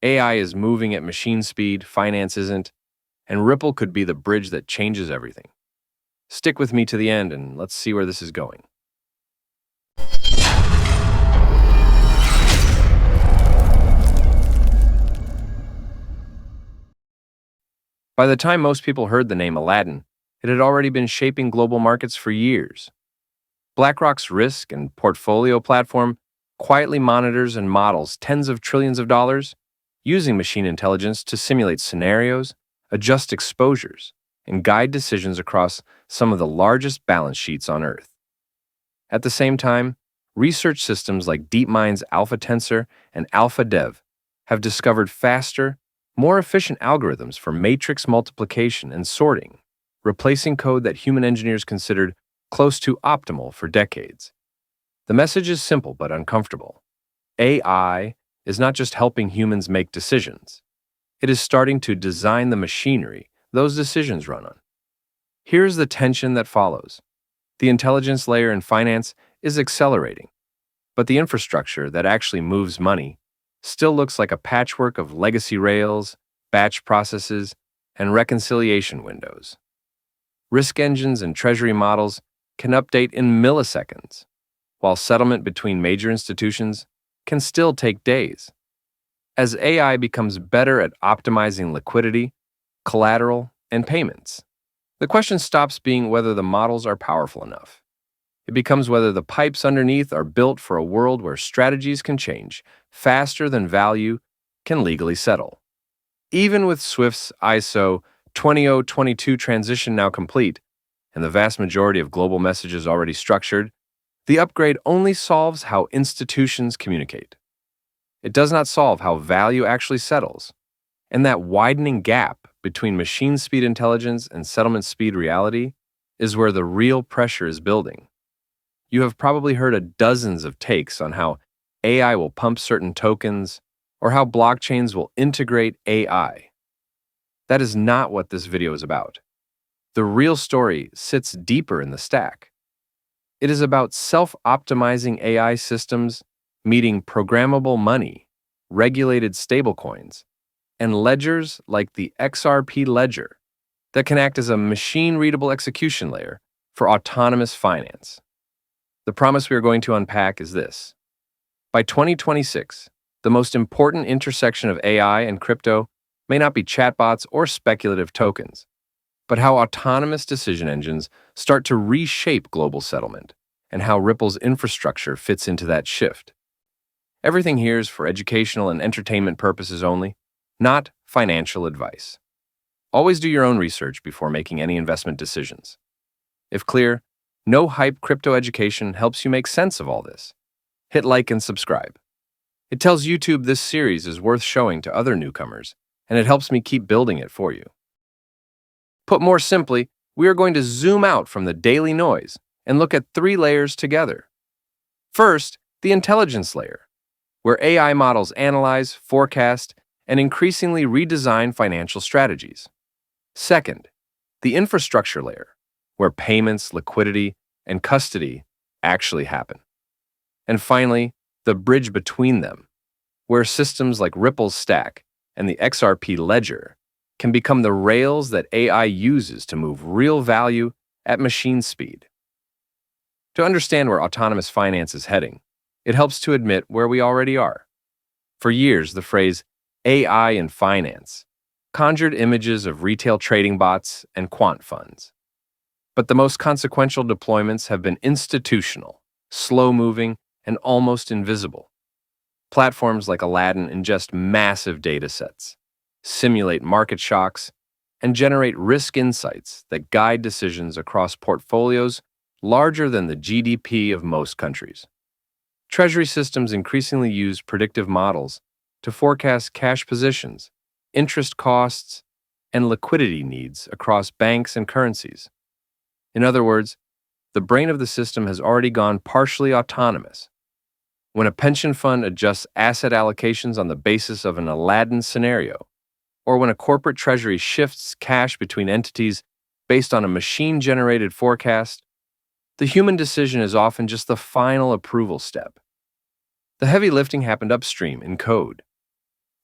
AI is moving at machine speed, finance isn't, and Ripple could be the bridge that changes everything. Stick with me to the end and let's see where this is going. By the time most people heard the name Aladdin, it had already been shaping global markets for years. BlackRock's risk and portfolio platform quietly monitors and models tens of trillions of dollars, using machine intelligence to simulate scenarios, adjust exposures, and guide decisions across some of the largest balance sheets on Earth. At the same time, research systems like DeepMind's AlphaTensor and AlphaDev have discovered faster, more efficient algorithms for matrix multiplication and sorting, replacing code that human engineers considered close to optimal for decades. The message is simple but uncomfortable. AI is not just helping humans make decisions. It is starting to design the machinery those decisions run on. Here's the tension that follows. The intelligence layer in finance is accelerating, but the infrastructure that actually moves money still looks like a patchwork of legacy rails, batch processes, and reconciliation windows. Risk engines and treasury models can update in milliseconds, while settlement between major institutions can still take days. As AI becomes better at optimizing liquidity, collateral, and payments, the question stops being whether the models are powerful enough. It becomes whether the pipes underneath are built for a world where strategies can change faster than value can legally settle. Even with Swift's ISO 20022 transition now complete, and the vast majority of global messages already structured, the upgrade only solves how institutions communicate. It does not solve how value actually settles, and that widening gap between machine speed intelligence and settlement speed reality is where the real pressure is building. You have probably heard dozens of takes on how AI will pump certain tokens or how blockchains will integrate AI. That is not what this video is about. The real story sits deeper in the stack. It is about self-optimizing AI systems meeting programmable money, regulated stablecoins, and ledgers like the XRP ledger that can act as a machine-readable execution layer for autonomous finance. The promise we are going to unpack is this. By 2026, the most important intersection of AI and crypto may not be chatbots or speculative tokens, but how autonomous decision engines start to reshape global settlement and how Ripple's infrastructure fits into that shift. Everything here is for educational and entertainment purposes only, not financial advice. Always do your own research before making any investment decisions. If clear, no hype crypto education helps you make sense of all this. Hit like and subscribe. It tells YouTube this series is worth showing to other newcomers, and it helps me keep building it for you. Put more simply, we are going to zoom out from the daily noise and look at 3 layers together. First, the intelligence layer, where AI models analyze, forecast, and increasingly redesign financial strategies. Second, the infrastructure layer, where payments, liquidity, and custody actually happen. And finally, the bridge between them, where systems like Ripple's stack and the XRP ledger can become the rails that AI uses to move real value at machine speed. To understand where autonomous finance is heading, it helps to admit where we already are. For years, the phrase AI in finance conjured images of retail trading bots and quant funds. But the most consequential deployments have been institutional, slow-moving, and almost invisible. Platforms like Aladdin ingest massive data sets, simulate market shocks, and generate risk insights that guide decisions across portfolios larger than the GDP of most countries. Treasury systems increasingly use predictive models to forecast cash positions, interest costs, and liquidity needs across banks and currencies. In other words, the brain of the system has already gone partially autonomous. When a pension fund adjusts asset allocations on the basis of an Aladdin scenario, or when a corporate treasury shifts cash between entities based on a machine-generated forecast, the human decision is often just the final approval step. The heavy lifting happened upstream in code.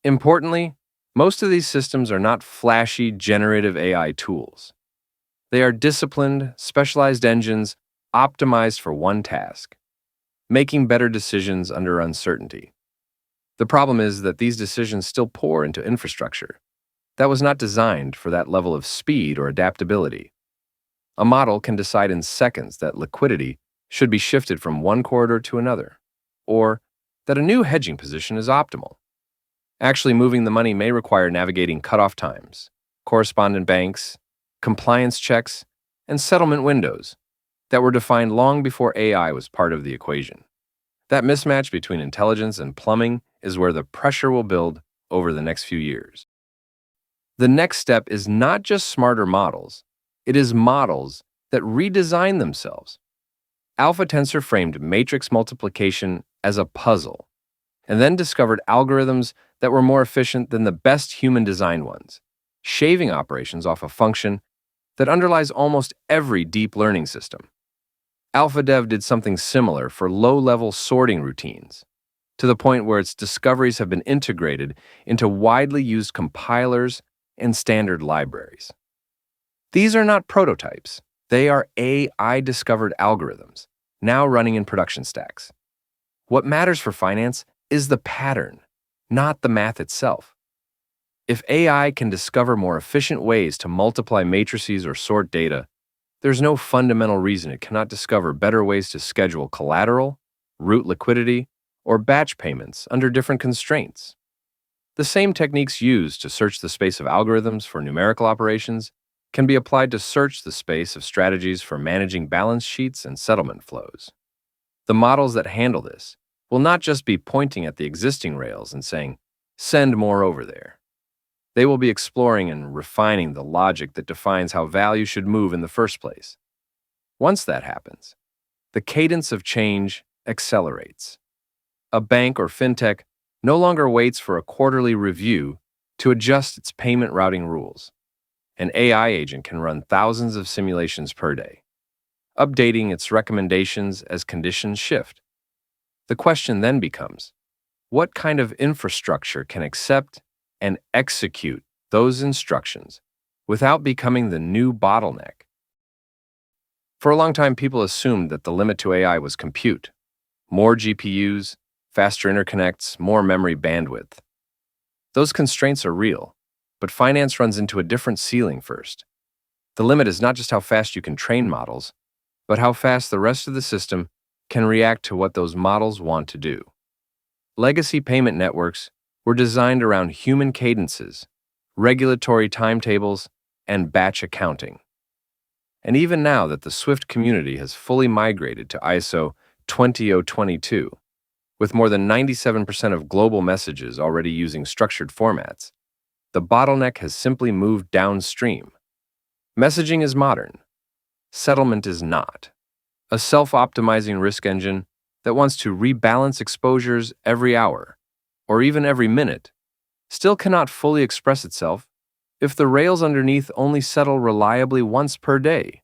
Importantly, most of these systems are not flashy generative AI tools. They are disciplined, specialized engines optimized for one task: making better decisions under uncertainty. The problem is that these decisions still pour into infrastructure that was not designed for that level of speed or adaptability. A model can decide in seconds that liquidity should be shifted from one corridor to another, or that a new hedging position is optimal. Actually, moving the money may require navigating cutoff times, correspondent banks, compliance checks, and settlement windows that were defined long before AI was part of the equation. That mismatch between intelligence and plumbing is where the pressure will build over the next few years. The next step is not just smarter models, it is models that redesign themselves. AlphaTensor framed matrix multiplication as a puzzle, and then discovered algorithms that were more efficient than the best human-designed ones, shaving operations off a function that underlies almost every deep learning system. AlphaDev did something similar for low-level sorting routines, to the point where its discoveries have been integrated into widely used compilers and standard libraries. These are not prototypes. They are AI-discovered algorithms, now running in production stacks. What matters for finance is the pattern, not the math itself. If AI can discover more efficient ways to multiply matrices or sort data, there's no fundamental reason it cannot discover better ways to schedule collateral, route liquidity, or batch payments under different constraints. The same techniques used to search the space of algorithms for numerical operations can be applied to search the space of strategies for managing balance sheets and settlement flows. The models that handle this will not just be pointing at the existing rails and saying, "Send more over there." They will be exploring and refining the logic that defines how value should move in the first place. Once that happens, the cadence of change accelerates. A bank or fintech no longer waits for a quarterly review to adjust its payment routing rules. An AI agent can run thousands of simulations per day, updating its recommendations as conditions shift. The question then becomes, what kind of infrastructure can accept and execute those instructions without becoming the new bottleneck? For a long time, people assumed that the limit to AI was compute: more GPUs, faster interconnects, more memory bandwidth. Those constraints are real, but finance runs into a different ceiling first. The limit is not just how fast you can train models, but how fast the rest of the system can react to what those models want to do. Legacy payment networks were designed around human cadences, regulatory timetables, and batch accounting. And even now that the Swift community has fully migrated to ISO 20022, with more than 97% of global messages already using structured formats, the bottleneck has simply moved downstream. Messaging is modern. Settlement is not. A self-optimizing risk engine that wants to rebalance exposures every hour, or even every minute, still cannot fully express itself if the rails underneath only settle reliably once per day.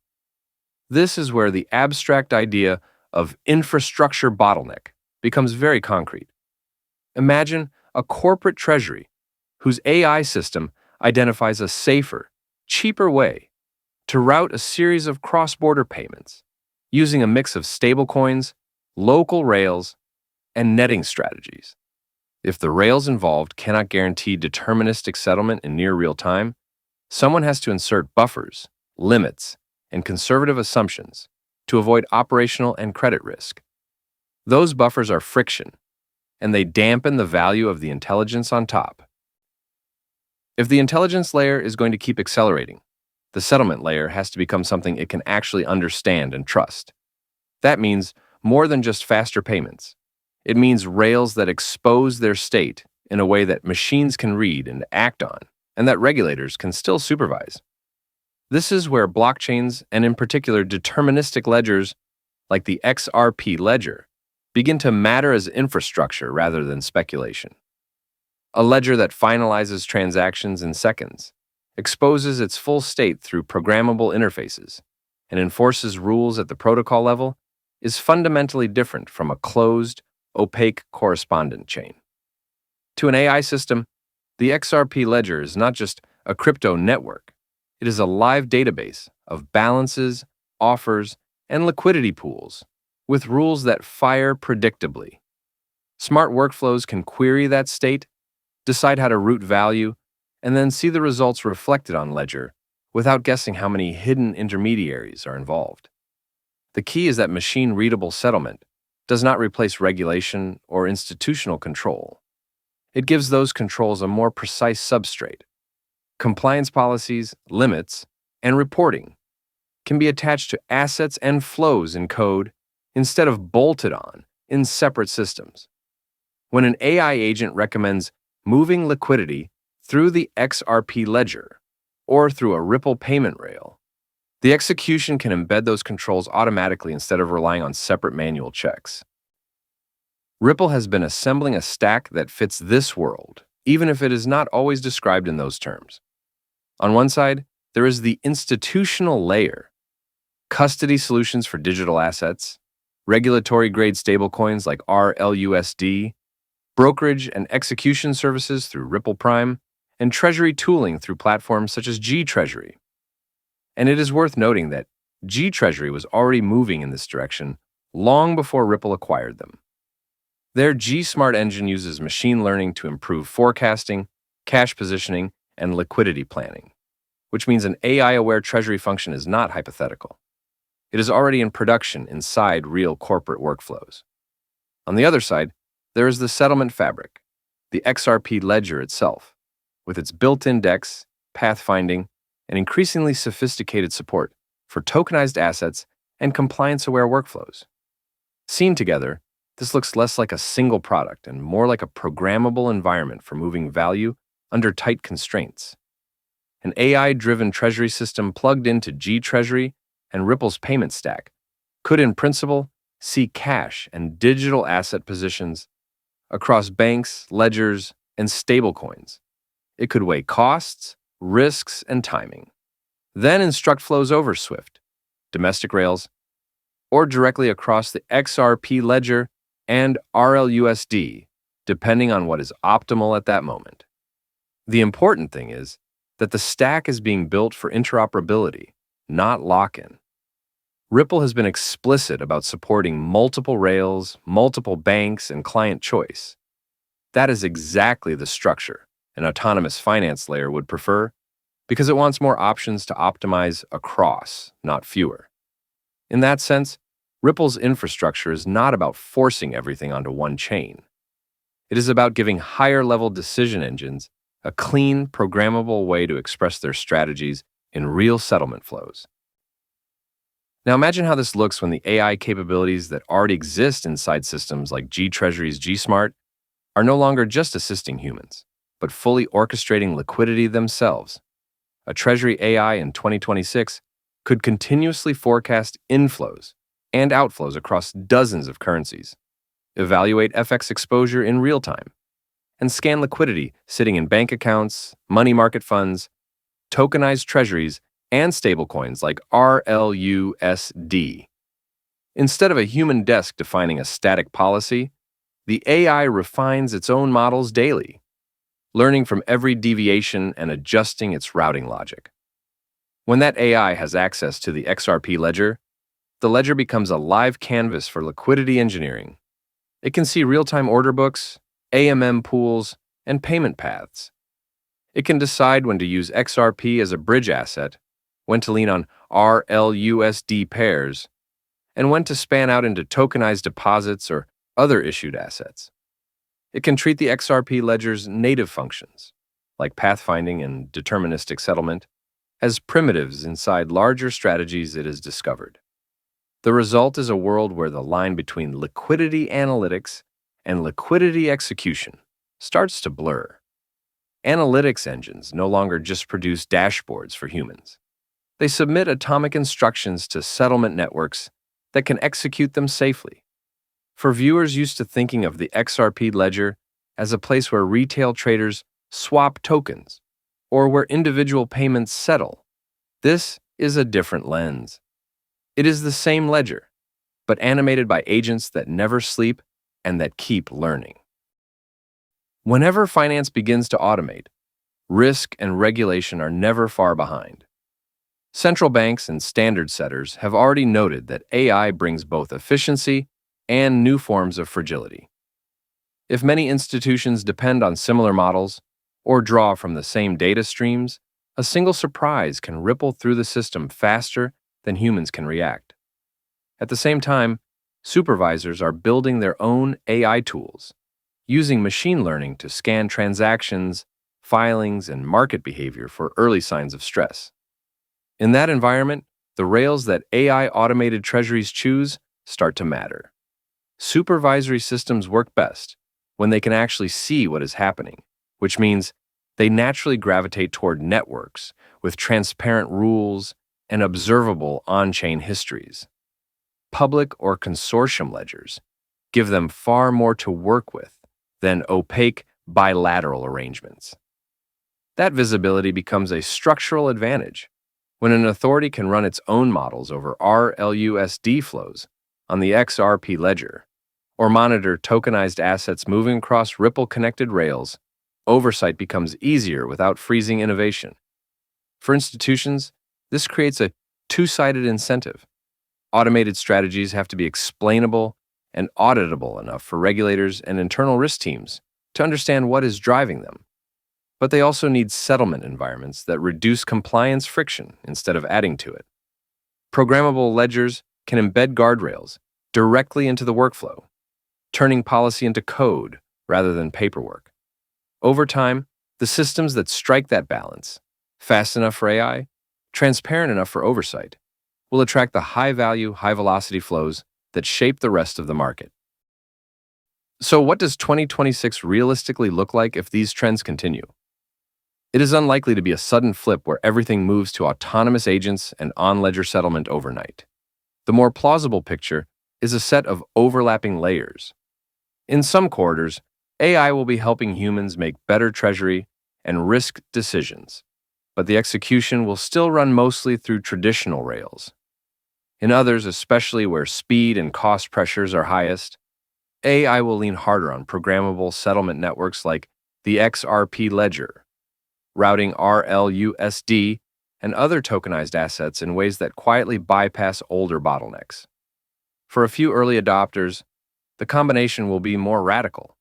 This is where the abstract idea of infrastructure bottleneck becomes very concrete. Imagine a corporate treasury whose AI system identifies a safer, cheaper way to route a series of cross-border payments using a mix of stablecoins, local rails, and netting strategies. If the rails involved cannot guarantee deterministic settlement in near real time, someone has to insert buffers, limits, and conservative assumptions to avoid operational and credit risk. Those buffers are friction, and they dampen the value of the intelligence on top. If the intelligence layer is going to keep accelerating, the settlement layer has to become something it can actually understand and trust. That means more than just faster payments. It means rails that expose their state in a way that machines can read and act on, and that regulators can still supervise. This is where blockchains, and in particular deterministic ledgers like the XRP ledger, begin to matter as infrastructure rather than speculation. A ledger that finalizes transactions in seconds, exposes its full state through programmable interfaces, and enforces rules at the protocol level is fundamentally different from a closed, opaque correspondent chain. To an AI system, The XRP ledger is not just a crypto network. It is a live database of balances, offers, and liquidity pools with rules that fire predictably. Smart workflows can query that state, decide how to route value, and then see the results reflected on Ledger without guessing how many hidden intermediaries are involved. The key is that machine-readable settlement does not replace regulation or institutional control. It gives those controls a more precise substrate. Compliance policies, limits, and reporting can be attached to assets and flows in code instead of bolted on in separate systems. When an AI agent recommends moving liquidity through the XRP ledger or through a Ripple payment rail, the execution can embed those controls automatically instead of relying on separate manual checks. Ripple has been assembling a stack that fits this world, even if it is not always described in those terms. On one side, there is the institutional layer, custody solutions for digital assets, regulatory-grade stablecoins like RLUSD, brokerage and execution services through Ripple Prime, and treasury tooling through platforms such as GTreasury. And it is worth noting that GTreasury was already moving in this direction long before Ripple acquired them. Their G-Smart engine uses machine learning to improve forecasting, cash positioning, and liquidity planning, which means an AI-aware treasury function is not hypothetical. It is already in production inside real corporate workflows. On the other side, there is the settlement fabric, the XRP ledger itself, with its built-in DEX, pathfinding, and increasingly sophisticated support for tokenized assets and compliance-aware workflows. Seen together, this looks less like a single product and more like a programmable environment for moving value under tight constraints. An AI-driven treasury system plugged into GTreasury and Ripple's payment stack could, in principle, see cash and digital asset positions across banks, ledgers, and stablecoins. It could weigh costs, risks, and timing, then instruct flows over SWIFT, domestic rails, or directly across the XRP ledger and RLUSD, depending on what is optimal at that moment. The important thing is that the stack is being built for interoperability, not lock-in. Ripple has been explicit about supporting multiple rails, multiple banks, and client choice. That is exactly the structure an autonomous finance layer would prefer because it wants more options to optimize across, not fewer. In that sense, Ripple's infrastructure is not about forcing everything onto one chain. It is about giving higher-level decision engines a clean, programmable way to express their strategies in real settlement flows. Now imagine how this looks when the AI capabilities that already exist inside systems like GTreasury's G-Smart are no longer just assisting humans, but fully orchestrating liquidity themselves. A Treasury AI in 2026 could continuously forecast inflows and outflows across dozens of currencies, evaluate FX exposure in real time, and scan liquidity sitting in bank accounts, money market funds, tokenized treasuries, and stablecoins like RLUSD. Instead of a human desk defining a static policy, the AI refines its own models daily, learning from every deviation and adjusting its routing logic. When that AI has access to the XRP ledger, the ledger becomes a live canvas for liquidity engineering. It can see real-time order books, AMM pools, and payment paths. It can decide when to use XRP as a bridge asset, when to lean on RLUSD pairs, and when to span out into tokenized deposits or other issued assets. It can treat the XRP ledger's native functions, like pathfinding and deterministic settlement, as primitives inside larger strategies it has discovered. The result is a world where the line between liquidity analytics and liquidity execution starts to blur. Analytics engines no longer just produce dashboards for humans. They submit atomic instructions to settlement networks that can execute them safely. For viewers used to thinking of the XRP ledger as a place where retail traders swap tokens or where individual payments settle, this is a different lens. It is the same ledger, but animated by agents that never sleep and that keep learning. Whenever finance begins to automate, risk and regulation are never far behind. Central banks and standard setters have already noted that AI brings both efficiency and new forms of fragility. If many institutions depend on similar models or draw from the same data streams, a single surprise can ripple through the system faster than humans can react. At the same time, supervisors are building their own AI tools, using machine learning to scan transactions, filings, and market behavior for early signs of stress. In that environment, the rails that AI automated treasuries choose start to matter. Supervisory systems work best when they can actually see what is happening, which means they naturally gravitate toward networks with transparent rules and observable on-chain histories. Public or consortium ledgers give them far more to work with than opaque bilateral arrangements. That visibility becomes a structural advantage when an authority can run its own models over RLUSD flows on the XRP ledger, or monitor tokenized assets moving across Ripple-connected rails. Oversight becomes easier without freezing innovation. For institutions, this creates a two-sided incentive. Automated strategies have to be explainable and auditable enough for regulators and internal risk teams to understand what is driving them. But they also need settlement environments that reduce compliance friction instead of adding to it. Programmable ledgers can embed guardrails directly into the workflow, turning policy into code rather than paperwork. Over time, the systems that strike that balance, fast enough for AI, transparent enough for oversight, will attract the high-value, high-velocity flows that shape the rest of the market. So what does 2026 realistically look like if these trends continue? It is unlikely to be a sudden flip where everything moves to autonomous agents and on-ledger settlement overnight. The more plausible picture is a set of overlapping layers. In some quarters, AI will be helping humans make better treasury and risk decisions, but the execution will still run mostly through traditional rails. In others, especially where speed and cost pressures are highest, AI will lean harder on programmable settlement networks like the XRP ledger, routing RLUSD and other tokenized assets in ways that quietly bypass older bottlenecks. For a few early adopters, the combination will be more radical.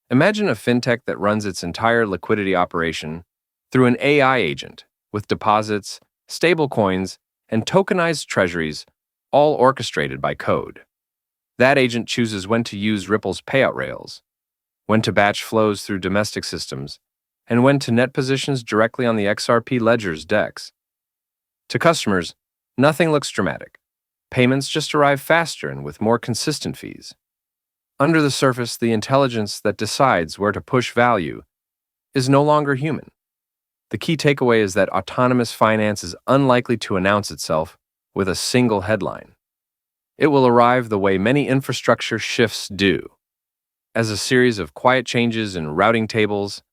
Imagine a fintech that runs its entire liquidity operation through an AI agent with deposits, stablecoins, and tokenized treasuries all orchestrated by code. That agent chooses when to use Ripple's payout rails, when to batch flows through domestic systems, and when to net positions directly on the XRP ledger's DEX. To customers, nothing looks dramatic. Payments just arrive faster and with more consistent fees. Under the surface, the intelligence that decides where to push value is no longer human. The key takeaway is that autonomous finance is unlikely to announce itself with a single headline. It will arrive the way many infrastructure shifts do, as a series of quiet changes in routing tables,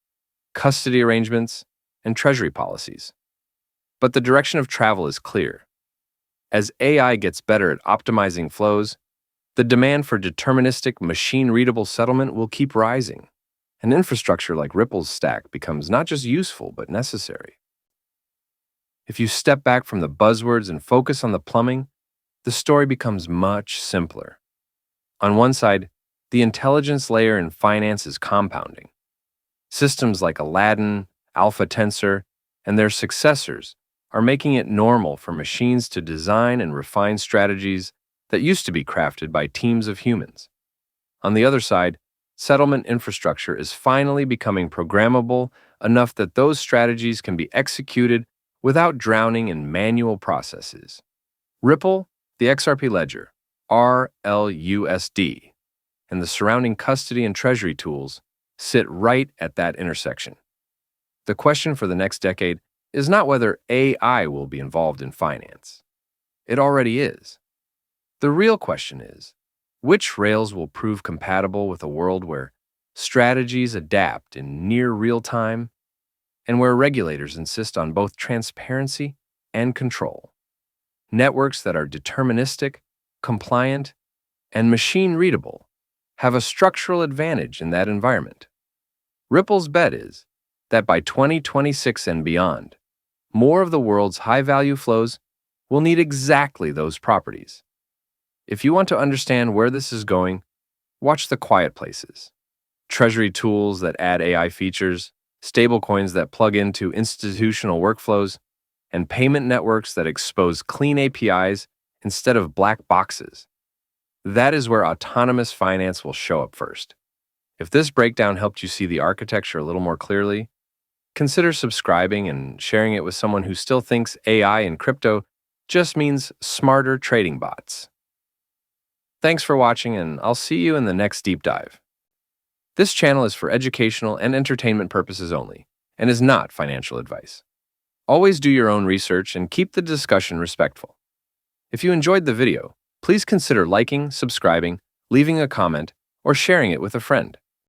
custody arrangements, and treasury policies. But the direction of travel is clear. As AI gets better at optimizing flows, the demand for deterministic, machine-readable settlement will keep rising. An infrastructure like Ripple's stack becomes not just useful, but necessary. If you step back from the buzzwords and focus on the plumbing, the story becomes much simpler. On one side, the intelligence layer in finance is compounding. Systems like Aladdin, AlphaTensor, and their successors are making it normal for machines to design and refine strategies that used to be crafted by teams of humans. On the other side, settlement infrastructure is finally becoming programmable enough that those strategies can be executed without drowning in manual processes. Ripple, the XRP ledger, RLUSD, and the surrounding custody and treasury tools sit right at that intersection. The question for the next decade is not whether AI will be involved in finance. It already is. The real question is, which rails will prove compatible with a world where strategies adapt in near real time and where regulators insist on both transparency and control? Networks that are deterministic, compliant, and machine-readable have a structural advantage in that environment. Ripple's bet is that by 2026 and beyond, more of the world's high-value flows will need exactly those properties. If you want to understand where this is going, watch the quiet places. Treasury tools that add AI features, stablecoins that plug into institutional workflows, and payment networks that expose clean APIs instead of black boxes. That is where autonomous finance will show up first. If this breakdown helped you see the architecture a little more clearly, consider subscribing and sharing it with someone who still thinks AI and crypto just means smarter trading bots. Thanks for watching, and I'll see you in the next deep dive. This channel is for educational and entertainment purposes only, and is not financial advice. Always do your own research and keep the discussion respectful. If you enjoyed the video, please consider liking, subscribing, leaving a comment, or sharing it with a friend.